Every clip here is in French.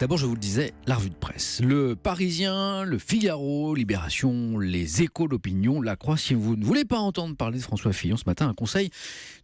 D'abord, je vous le disais, la revue de presse. Le Parisien, le Figaro, Libération, les Échos, l'Opinion, La Croix. Si vous ne voulez pas entendre parler de François Fillon ce matin, un conseil,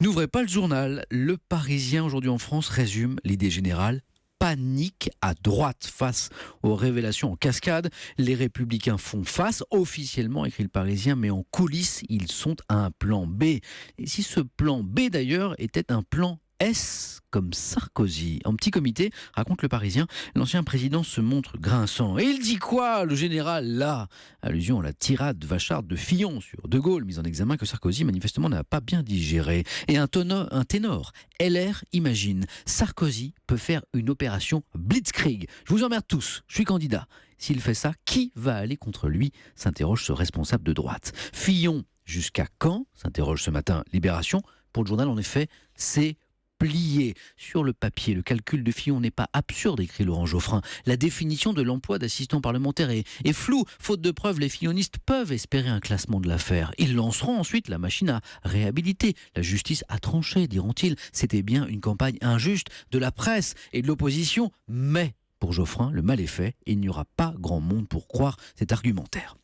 n'ouvrez pas le journal. Le Parisien, aujourd'hui en France, résume l'idée générale. Panique à droite face aux révélations en cascade. Les Républicains font face, officiellement, écrit le Parisien, mais en coulisses, ils sont à un plan B. Et si ce plan B, d'ailleurs, était un plan S comme Sarkozy. En petit comité, raconte le Parisien, l'ancien président se montre grinçant. Et il dit quoi, le général, là? Allusion à la tirade vacharde de Fillon sur De Gaulle, mise en examen que Sarkozy, manifestement, n'a pas bien digéré. Et un ténor, LR imagine, Sarkozy peut faire une opération Blitzkrieg. Je vous emmerde tous, je suis candidat. S'il fait ça, qui va aller contre lui? S'interroge ce responsable de droite. Fillon, jusqu'à quand? S'interroge ce matin Libération. Pour le journal, en effet, c'est plié. Sur le papier, le calcul de Fillon n'est pas absurde, écrit Laurent Geoffrin. La définition de l'emploi d'assistant parlementaire est floue. Faute de preuves, les fillonistes peuvent espérer un classement de l'affaire. Ils lanceront ensuite la machine à réhabiliter. La justice a tranché, diront-ils. C'était bien une campagne injuste de la presse et de l'opposition. Mais, pour Geoffrin, le mal est fait et il n'y aura pas grand monde pour croire cet argumentaire.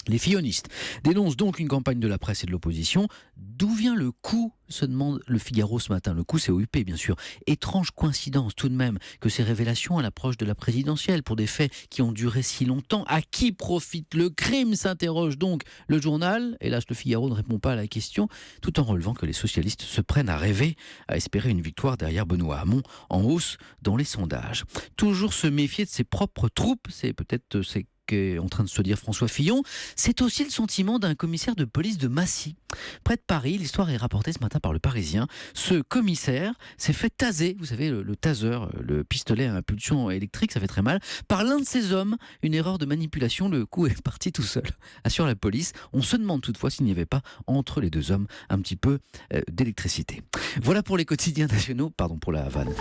Les fillonistes dénoncent donc une campagne de la presse et de l'opposition. D'où vient le coup, se demande le Figaro ce matin. Le coup, c'est au UP, bien sûr. Étrange coïncidence tout de même que ces révélations à l'approche de la présidentielle pour des faits qui ont duré si longtemps. À qui profite le crime, s'interroge donc le journal. Hélas, le Figaro ne répond pas à la question, tout en relevant que les socialistes se prennent à rêver, à espérer une victoire derrière Benoît Hamon, en hausse dans les sondages. Toujours se méfier de ses propres troupes, c'est peut-être en train de se dire François Fillon, c'est aussi le sentiment d'un commissaire de police de Massy. Près de Paris, l'histoire est rapportée ce matin par le Parisien. Ce commissaire s'est fait taser, vous savez, le taser, le pistolet à impulsion électrique, ça fait très mal, par l'un de ses hommes. Une erreur de manipulation, le coup est parti tout seul, assure la police. On se demande toutefois s'il n'y avait pas entre les deux hommes un petit peu d'électricité. Voilà pour les quotidiens nationaux, pardon pour la vanne.